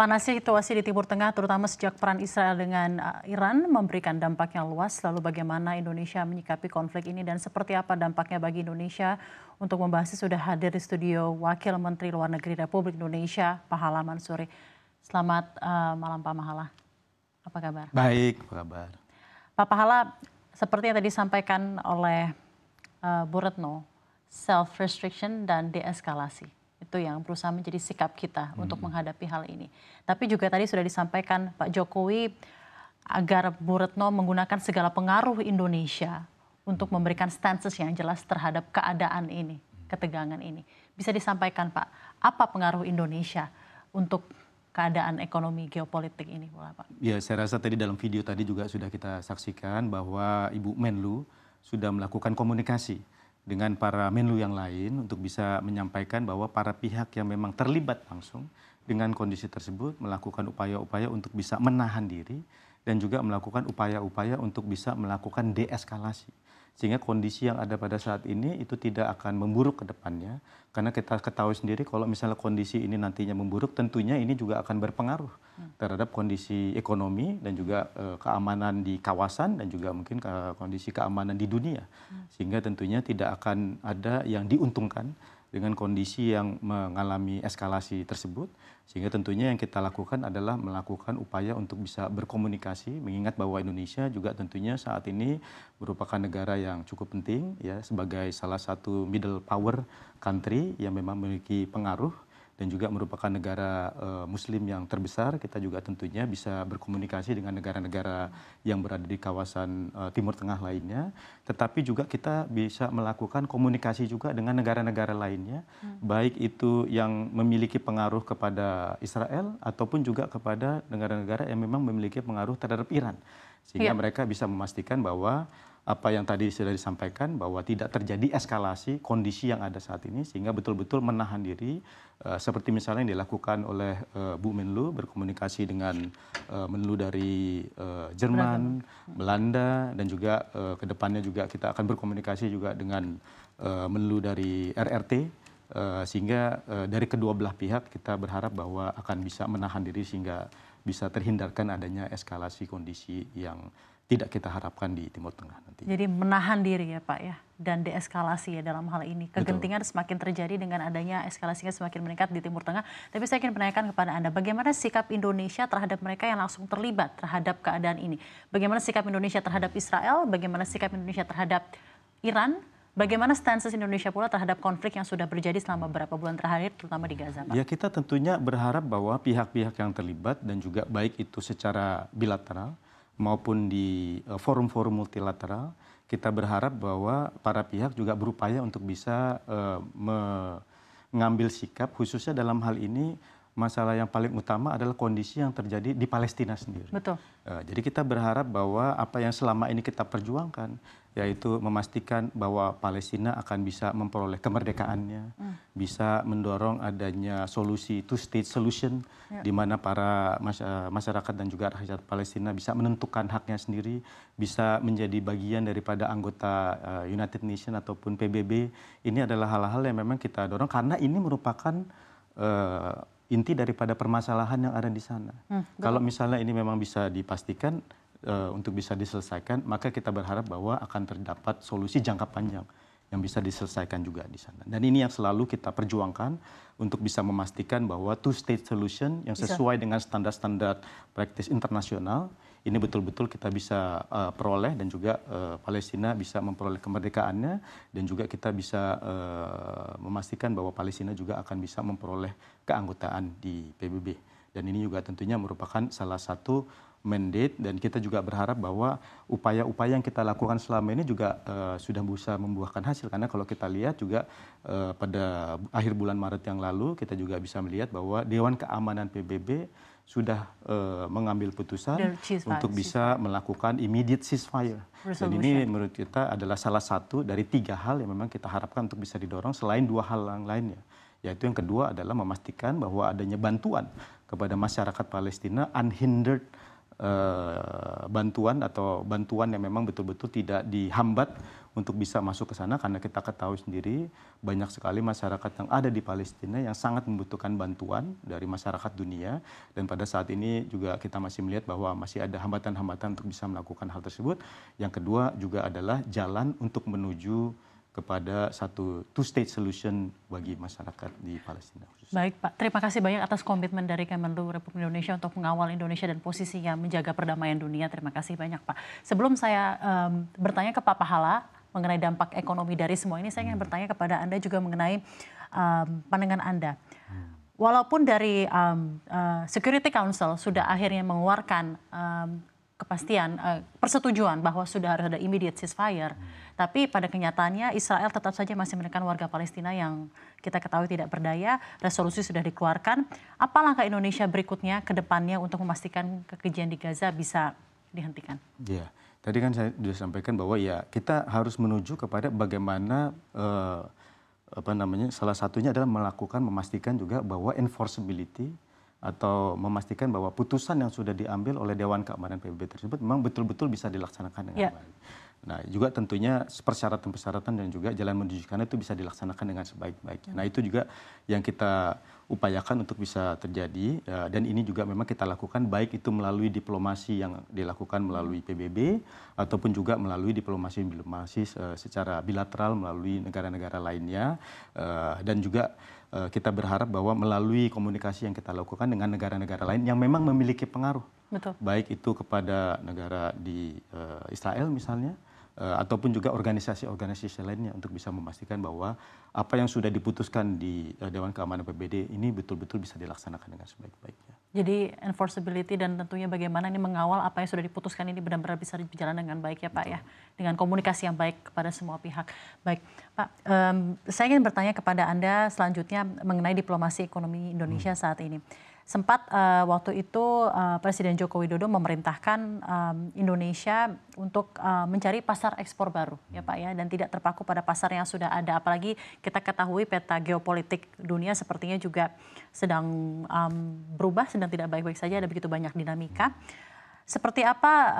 Panasnya situasi di Timur Tengah, terutama sejak perang Israel dengan Iran, memberikan dampak yang luas. Lalu bagaimana Indonesia menyikapi konflik ini dan seperti apa dampaknya bagi Indonesia? Untuk membahasnya sudah hadir di studio Wakil Menteri Luar Negeri Republik Indonesia, Pahala Mansuri. Selamat malam Pak Mahala. Apa kabar? Baik, apa kabar? Pak Pahala, seperti yang tadi disampaikan oleh Bu Retno, self-restriction dan deeskalasi. Itu yang berusaha menjadi sikap kita untuk menghadapi hal ini. Tapi juga tadi sudah disampaikan Pak Jokowi agar Bu Retno menggunakan segala pengaruh Indonesia untuk memberikan stances yang jelas terhadap keadaan ini, ketegangan ini. Bisa disampaikan Pak, apa pengaruh Indonesia untuk keadaan ekonomi geopolitik ini, Pak? Ya, saya rasa tadi dalam video tadi juga sudah kita saksikan bahwa Ibu Menlu sudah melakukan komunikasi dengan para Menlu yang lain untuk bisa menyampaikan bahwa para pihak yang memang terlibat langsung dengan kondisi tersebut melakukan upaya-upaya untuk bisa menahan diri dan juga melakukan upaya-upaya untuk bisa melakukan deeskalasi. Sehingga kondisi yang ada pada saat ini itu tidak akan memburuk ke depannya. Karena kita ketahui sendiri kalau misalnya kondisi ini nantinya memburuk, tentunya ini juga akan berpengaruh terhadap kondisi ekonomi dan juga keamanan di kawasan dan juga mungkin kondisi keamanan di dunia. Sehingga tentunya tidak akan ada yang diuntungkan dengan kondisi yang mengalami eskalasi tersebut. Sehingga tentunya yang kita lakukan adalah melakukan upaya untuk bisa berkomunikasi, mengingat bahwa Indonesia juga tentunya saat ini merupakan negara yang cukup penting ya sebagai salah satu middle power country yang memang memiliki pengaruh dan juga merupakan negara Muslim yang terbesar. Kita juga tentunya bisa berkomunikasi dengan negara-negara yang berada di kawasan Timur Tengah lainnya. Tetapi juga kita bisa melakukan komunikasi juga dengan negara-negara lainnya, baik itu yang memiliki pengaruh kepada Israel ataupun juga kepada negara-negara yang memang memiliki pengaruh terhadap Iran. Sehingga mereka bisa memastikan bahwa apa yang tadi sudah disampaikan bahwa tidak terjadi eskalasi kondisi yang ada saat ini sehingga betul-betul menahan diri seperti misalnya yang dilakukan oleh Bu Menlu berkomunikasi dengan Menlu dari Jerman, Belanda dan juga kedepannya juga kita akan berkomunikasi juga dengan Menlu dari RRT sehingga dari kedua belah pihak kita berharap bahwa akan bisa menahan diri sehingga bisa terhindarkan adanya eskalasi kondisi yang tidak kita harapkan di Timur Tengah nanti. Jadi menahan diri ya Pak ya, dan deeskalasi ya dalam hal ini. Kegentingan semakin terjadi dengan adanya eskalasinya semakin meningkat di Timur Tengah. Tapi saya ingin menanyakan kepada Anda, bagaimana sikap Indonesia terhadap mereka yang langsung terlibat terhadap keadaan ini? Bagaimana sikap Indonesia terhadap Israel? Bagaimana sikap Indonesia terhadap Iran? Bagaimana stances Indonesia pula terhadap konflik yang sudah terjadi selama beberapa bulan terakhir, terutama di Gaza, Pak? Ya, kita tentunya berharap bahwa pihak-pihak yang terlibat dan juga baik itu secara bilateral maupun di forum-forum multilateral, kita berharap bahwa para pihak juga berupaya untuk bisa mengambil sikap, khususnya dalam hal ini masalah yang paling utama adalah kondisi yang terjadi di Palestina sendiri. Betul. Jadi kita berharap bahwa apa yang selama ini kita perjuangkan, yaitu memastikan bahwa Palestina akan bisa memperoleh kemerdekaannya, bisa mendorong adanya solusi two-state solution, di mana para masyarakat dan juga rakyat Palestina bisa menentukan haknya sendiri, bisa menjadi bagian daripada anggota United Nations ataupun PBB. Ini adalah hal-hal yang memang kita dorong karena ini merupakan inti daripada permasalahan yang ada di sana. Kalau misalnya ini memang bisa dipastikan untuk bisa diselesaikan, maka kita berharap bahwa akan terdapat solusi jangka panjang yang bisa diselesaikan juga di sana. Dan ini yang selalu kita perjuangkan untuk bisa memastikan bahwa two-state solution yang sesuai dengan standar-standar praktis internasional, ini betul-betul kita bisa peroleh dan juga Palestina bisa memperoleh kemerdekaannya dan juga kita bisa memastikan bahwa Palestina juga akan bisa memperoleh keanggotaan di PBB. Dan ini juga tentunya merupakan salah satu mandate dan kita juga berharap bahwa upaya-upaya yang kita lakukan selama ini juga sudah bisa membuahkan hasil karena kalau kita lihat juga pada akhir bulan Maret yang lalu kita juga bisa melihat bahwa Dewan Keamanan PBB sudah mengambil putusan untuk bisa melakukan immediate ceasefire. Dan ini menurut kita adalah salah satu dari 3 hal yang memang kita harapkan untuk bisa didorong selain 2 hal yang lainnya. Yaitu yang kedua adalah memastikan bahwa adanya bantuan kepada masyarakat Palestina unhindered bantuan atau bantuan yang memang betul-betul tidak dihambat untuk bisa masuk ke sana, karena kita ketahui sendiri banyak sekali masyarakat yang ada di Palestina yang sangat membutuhkan bantuan dari masyarakat dunia, dan pada saat ini juga kita masih melihat bahwa masih ada hambatan-hambatan untuk bisa melakukan hal tersebut. Yang kedua juga adalah jalan untuk menuju kepada satu two-state solution bagi masyarakat di Palestina. Baik Pak, terima kasih banyak atas komitmen dari Kemenlu Republik Indonesia untuk mengawal Indonesia dan posisinya menjaga perdamaian dunia. Terima kasih banyak Pak. Sebelum saya bertanya ke Pak Pahala mengenai dampak ekonomi dari semua ini, saya ingin bertanya kepada Anda juga mengenai pandangan Anda. Walaupun dari Security Council sudah akhirnya mengeluarkan kepastian, persetujuan bahwa sudah harus ada immediate ceasefire, tapi pada kenyataannya Israel tetap saja masih menekan warga Palestina yang kita ketahui tidak berdaya. Resolusi sudah dikeluarkan. Apa langkah Indonesia berikutnya ke depannya untuk memastikan kekejian di Gaza bisa dihentikan? Ya, tadi kan saya sudah sampaikan bahwa ya kita harus menuju kepada bagaimana salah satunya adalah memastikan juga bahwa enforceability atau memastikan bahwa putusan yang sudah diambil oleh Dewan Keamanan PBB tersebut memang betul-betul bisa dilaksanakan dengan baik. Nah, juga tentunya persyaratan-persyaratan dan juga jalan menuju sana itu bisa dilaksanakan dengan sebaik-baiknya. Nah, itu juga yang kita upayakan untuk bisa terjadi, dan ini juga memang kita lakukan baik itu melalui diplomasi yang dilakukan melalui PBB ataupun juga melalui diplomasi secara bilateral melalui negara-negara lainnya, dan juga kita berharap bahwa melalui komunikasi yang kita lakukan dengan negara-negara lain yang memang memiliki pengaruh. Betul. Baik itu kepada negara di Israel misalnya, ataupun juga organisasi-organisasi lainnya untuk bisa memastikan bahwa apa yang sudah diputuskan di Dewan Keamanan PBB ini betul-betul bisa dilaksanakan dengan sebaik-baiknya. Jadi enforceability dan tentunya bagaimana ini mengawal apa yang sudah diputuskan ini benar-benar bisa berjalan dengan baik ya Pak. Betul. Ya, dengan komunikasi yang baik kepada semua pihak. Baik Pak, saya ingin bertanya kepada Anda selanjutnya mengenai diplomasi ekonomi Indonesia saat ini. Sempat waktu itu Presiden Joko Widodo memerintahkan Indonesia untuk mencari pasar ekspor baru ya Pak ya, dan tidak terpaku pada pasar yang sudah ada, apalagi kita ketahui peta geopolitik dunia sepertinya juga sedang berubah, sedang tidak baik-baik saja, ada begitu banyak dinamika. Seperti apa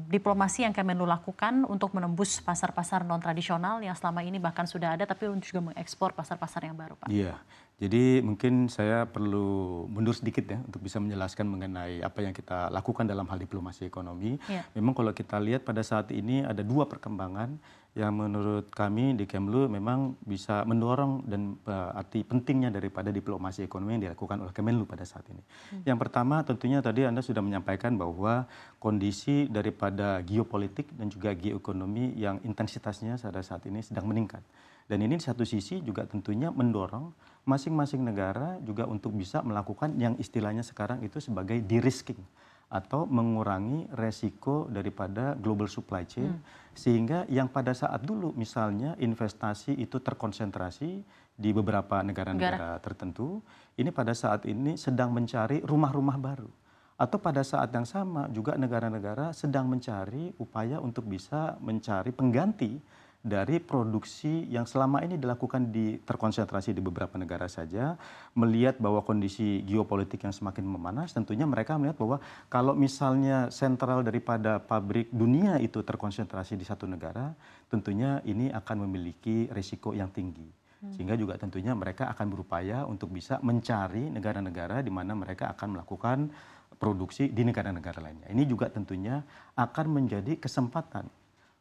diplomasi yang Kemenlu lakukan untuk menembus pasar-pasar non-tradisional yang selama ini bahkan sudah ada, tapi untuk juga mengekspor pasar-pasar yang baru Pak? Iya. Jadi mungkin saya perlu mundur sedikit ya untuk bisa menjelaskan mengenai apa yang kita lakukan dalam hal diplomasi ekonomi. Ya. Memang kalau kita lihat pada saat ini ada dua perkembangan yang menurut kami di Kemlu memang bisa mendorong dan arti pentingnya daripada diplomasi ekonomi yang dilakukan oleh Kemenlu pada saat ini. Yang pertama tentunya tadi Anda sudah menyampaikan bahwa kondisi daripada geopolitik dan juga geoekonomi yang intensitasnya pada saat ini sedang meningkat. Dan ini di satu sisi juga tentunya mendorong masing-masing negara juga untuk bisa melakukan yang istilahnya sekarang itu sebagai de-risking atau mengurangi resiko daripada global supply chain, sehingga yang pada saat dulu misalnya investasi itu terkonsentrasi di beberapa negara-negara tertentu, ini pada saat ini sedang mencari rumah-rumah baru. Atau pada saat yang sama juga negara-negara sedang mencari upaya untuk bisa mencari pengganti dari produksi yang selama ini dilakukan terkonsentrasi di beberapa negara saja. Melihat bahwa kondisi geopolitik yang semakin memanas, tentunya mereka melihat bahwa kalau misalnya sentral daripada pabrik dunia itu terkonsentrasi di satu negara, tentunya ini akan memiliki risiko yang tinggi. Sehingga juga tentunya mereka akan berupaya untuk bisa mencari negara-negara di mana mereka akan melakukan produksi di negara-negara lainnya. Ini juga tentunya akan menjadi kesempatan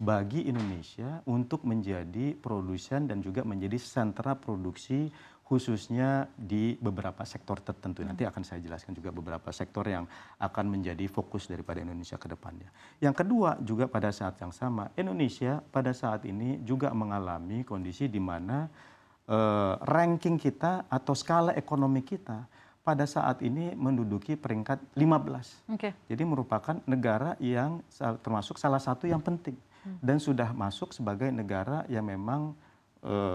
bagi Indonesia untuk menjadi produsen dan juga menjadi sentra produksi khususnya di beberapa sektor tertentu. Nanti akan saya jelaskan juga beberapa sektor yang akan menjadi fokus daripada Indonesia ke depannya. Yang kedua juga pada saat yang sama, Indonesia pada saat ini juga mengalami kondisi di mana ranking kita atau skala ekonomi kita pada saat ini menduduki peringkat 15. Jadi merupakan negara yang termasuk salah satu yang penting. Dan sudah masuk sebagai negara yang memang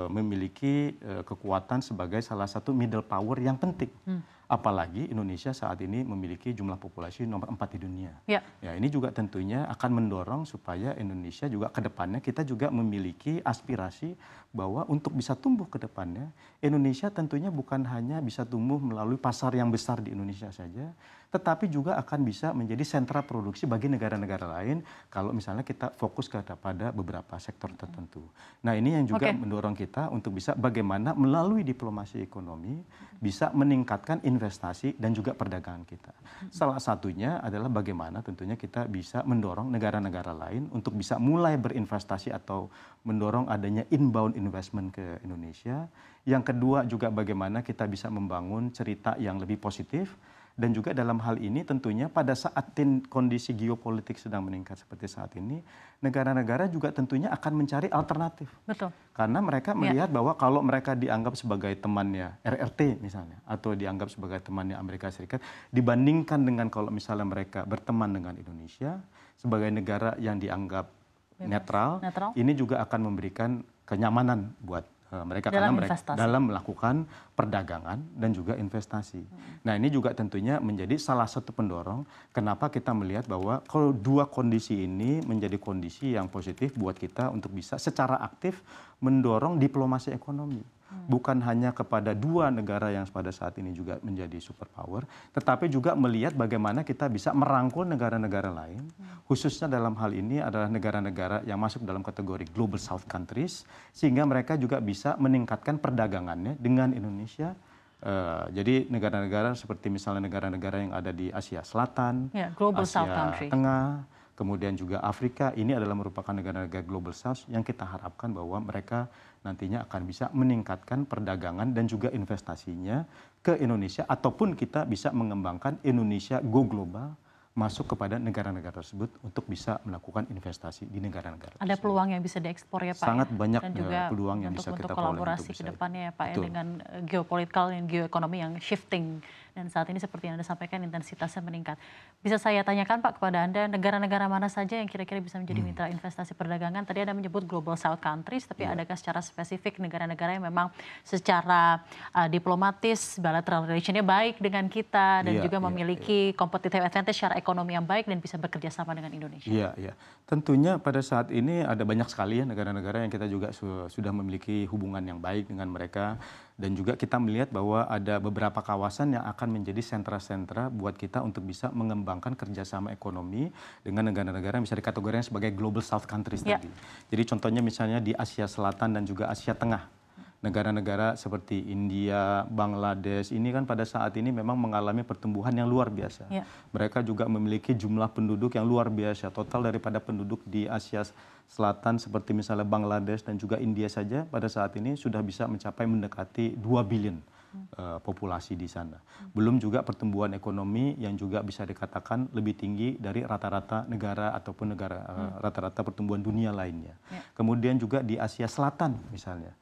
memiliki kekuatan sebagai salah satu middle power yang penting. Apalagi Indonesia saat ini memiliki jumlah populasi nomor 4 di dunia. Ya. Ya, ini juga tentunya akan mendorong supaya Indonesia juga ke depannya kita juga memiliki aspirasi bahwa untuk bisa tumbuh ke depannya, Indonesia tentunya bukan hanya bisa tumbuh melalui pasar yang besar di Indonesia saja, tetapi juga akan bisa menjadi sentra produksi bagi negara-negara lain kalau misalnya kita fokus kepada beberapa sektor tertentu. Nah, ini yang juga mendorong kita untuk bisa bagaimana melalui diplomasi ekonomi bisa meningkatkan investasi dan juga perdagangan kita. Salah satunya adalah bagaimana tentunya kita bisa mendorong negara-negara lain untuk bisa mulai berinvestasi atau mendorong adanya inbound investment ke Indonesia. Yang kedua juga bagaimana kita bisa membangun cerita yang lebih positif. Dan juga dalam hal ini tentunya pada saat kondisi geopolitik sedang meningkat seperti saat ini, negara-negara juga tentunya akan mencari alternatif. Betul. Karena mereka melihat bahwa kalau mereka dianggap sebagai temannya RRT misalnya, atau dianggap sebagai temannya Amerika Serikat, dibandingkan dengan kalau misalnya mereka berteman dengan Indonesia, sebagai negara yang dianggap netral, ini juga akan memberikan kenyamanan buat mereka karena mereka dalam melakukan perdagangan dan juga investasi. Nah, ini juga tentunya menjadi salah satu pendorong kenapa kita melihat bahwa kalau dua kondisi ini menjadi kondisi yang positif buat kita untuk bisa secara aktif mendorong diplomasi ekonomi. Bukan hanya kepada dua negara yang pada saat ini juga menjadi superpower, tetapi juga melihat bagaimana kita bisa merangkul negara-negara lain, khususnya dalam hal ini adalah negara-negara yang masuk dalam kategori Global South Countries, sehingga mereka juga bisa meningkatkan perdagangannya dengan Indonesia. Jadi negara-negara seperti misalnya negara-negara yang ada di Asia Selatan, Asia Tengah, kemudian juga Afrika, ini adalah merupakan negara-negara Global South yang kita harapkan bahwa mereka nantinya akan bisa meningkatkan perdagangan dan juga investasinya ke Indonesia, ataupun kita bisa mengembangkan Indonesia Go Global masuk kepada negara-negara tersebut untuk bisa melakukan investasi di negara-negara tersebut. Ada peluang yang bisa diekspor ya Pak? Sangat banyak dan juga peluang yang bisa kita kolaborasi ke depannya ya Pak ya, dengan geopolitikal dan geoekonomi yang shifting. Dan saat ini seperti yang Anda sampaikan intensitasnya meningkat. Bisa saya tanyakan Pak kepada Anda, negara-negara mana saja yang kira-kira bisa menjadi mitra investasi perdagangan? Tadi Anda menyebut Global South Countries, tapi adakah secara spesifik negara-negara yang memang secara diplomatis, bilateral relationnya baik dengan kita, dan juga memiliki competitive advantage secara ekonomi yang baik dan bisa bekerja sama dengan Indonesia? Iya. Tentunya pada saat ini ada banyak sekali ya negara-negara yang kita juga sudah memiliki hubungan yang baik dengan mereka. Dan juga kita melihat bahwa ada beberapa kawasan yang akan menjadi sentra-sentra buat kita untuk bisa mengembangkan kerjasama ekonomi dengan negara-negara yang bisa dikategorikan sebagai Global South Countries tadi. Jadi contohnya misalnya di Asia Selatan dan juga Asia Tengah. Negara-negara seperti India, Bangladesh, ini kan pada saat ini memang mengalami pertumbuhan yang luar biasa. Mereka juga memiliki jumlah penduduk yang luar biasa. Total daripada penduduk di Asia Selatan seperti misalnya Bangladesh dan juga India saja pada saat ini sudah bisa mencapai mendekati 2 billion populasi di sana. Belum juga pertumbuhan ekonomi yang juga bisa dikatakan lebih tinggi dari rata-rata negara ataupun rata-rata pertumbuhan dunia lainnya. Kemudian juga di Asia Selatan misalnya,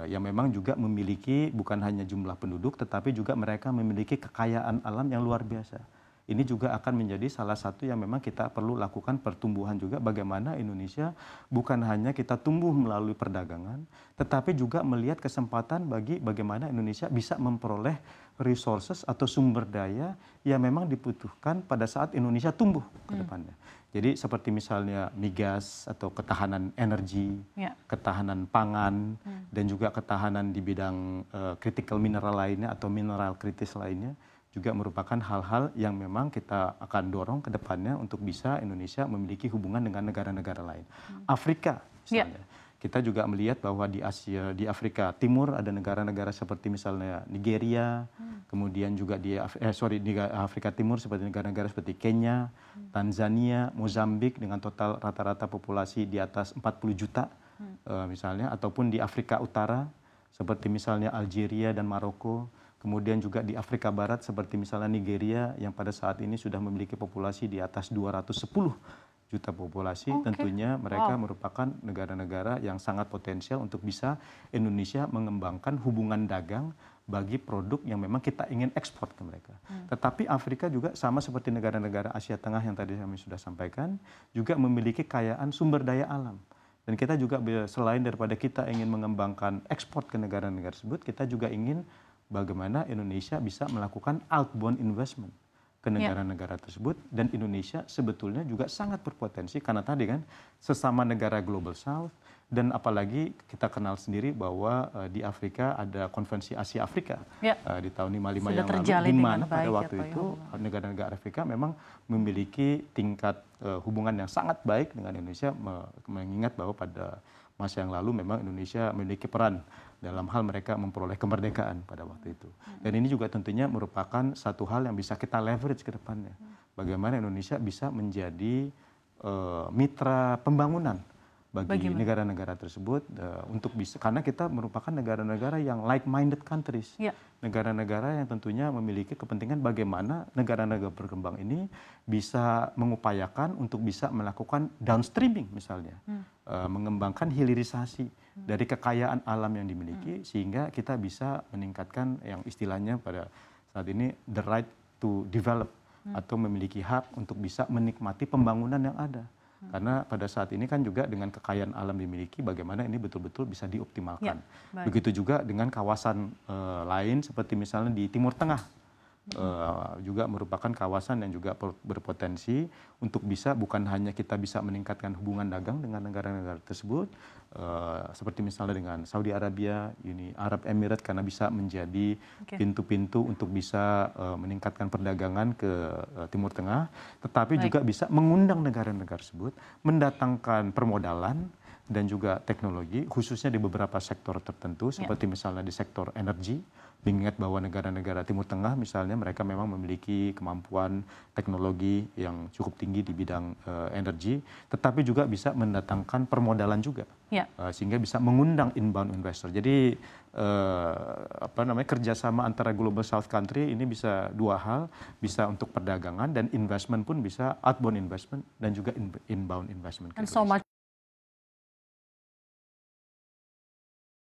yang memang juga memiliki bukan hanya jumlah penduduk, tetapi juga mereka memiliki kekayaan alam yang luar biasa. Ini juga akan menjadi salah satu yang memang kita perlu lakukan pertumbuhan juga, bagaimana Indonesia bukan hanya kita tumbuh melalui perdagangan, tetapi juga melihat kesempatan bagaimana Indonesia bisa memperoleh resources atau sumber daya yang memang dibutuhkan pada saat Indonesia tumbuh ke depannya. Jadi seperti misalnya migas atau ketahanan energi, ketahanan pangan, dan juga ketahanan di bidang critical mineral lainnya atau mineral kritis lainnya, juga merupakan hal-hal yang memang kita akan dorong ke depannya untuk bisa Indonesia memiliki hubungan dengan negara-negara lain. Afrika misalnya. Kita juga melihat bahwa di Afrika Timur ada negara-negara seperti misalnya Nigeria, kemudian juga di Afrika Timur seperti negara-negara seperti Kenya, Tanzania, Mozambik dengan total rata-rata populasi di atas 40 juta misalnya, ataupun di Afrika Utara seperti misalnya Algeria dan Maroko. Kemudian juga di Afrika Barat seperti misalnya Nigeria yang pada saat ini sudah memiliki populasi di atas 210 juta populasi. Tentunya mereka merupakan negara-negara yang sangat potensial untuk bisa Indonesia mengembangkan hubungan dagang bagi produk yang memang kita ingin ekspor ke mereka. Tetapi Afrika juga sama seperti negara-negara Asia Tengah yang tadi kami sudah sampaikan, juga memiliki kekayaan sumber daya alam. Dan kita juga selain daripada kita ingin mengembangkan ekspor ke negara-negara tersebut, kita juga ingin bagaimana Indonesia bisa melakukan outbound investment ke negara-negara tersebut, dan Indonesia sebetulnya juga sangat berpotensi karena tadi kan sesama negara Global South, dan apalagi kita kenal sendiri bahwa di Afrika ada konferensi Asia Afrika di tahun 55 yang lalu, di mana pada waktu itu negara-negara Afrika memang memiliki tingkat hubungan yang sangat baik dengan Indonesia, mengingat bahwa pada masa yang lalu memang Indonesia memiliki peran dalam hal mereka memperoleh kemerdekaan pada waktu itu. Dan ini juga tentunya merupakan satu hal yang bisa kita leverage ke depannya. Bagaimana Indonesia bisa menjadi mitra pembangunan bagi negara-negara tersebut untuk bisa, karena kita merupakan negara-negara yang like-minded countries. Negara-negara yang tentunya memiliki kepentingan bagaimana negara-negara berkembang ini bisa mengupayakan untuk bisa melakukan downstreaming misalnya. Mengembangkan hilirisasi dari kekayaan alam yang dimiliki sehingga kita bisa meningkatkan yang istilahnya pada saat ini the right to develop atau memiliki hak untuk bisa menikmati pembangunan yang ada. Karena pada saat ini kan juga dengan kekayaan alam dimiliki bagaimana ini betul-betul bisa dioptimalkan. Begitu juga dengan kawasan lain seperti misalnya di Timur Tengah. Juga merupakan kawasan yang juga berpotensi untuk bisa bukan hanya kita bisa meningkatkan hubungan dagang dengan negara-negara tersebut, seperti misalnya dengan Saudi Arabia, Uni Arab Emirates, karena bisa menjadi pintu-pintu untuk bisa meningkatkan perdagangan ke Timur Tengah, tetapi juga bisa mengundang negara-negara tersebut mendatangkan permodalan dan juga teknologi, khususnya di beberapa sektor tertentu, seperti misalnya di sektor energi. Mengingat bahwa negara-negara Timur Tengah misalnya mereka memang memiliki kemampuan teknologi yang cukup tinggi di bidang energi, tetapi juga bisa mendatangkan permodalan juga, sehingga bisa mengundang inbound investor. Jadi kerjasama antara Global South country ini bisa dua hal, bisa untuk perdagangan dan investment pun bisa outbound investment dan juga inbound investment.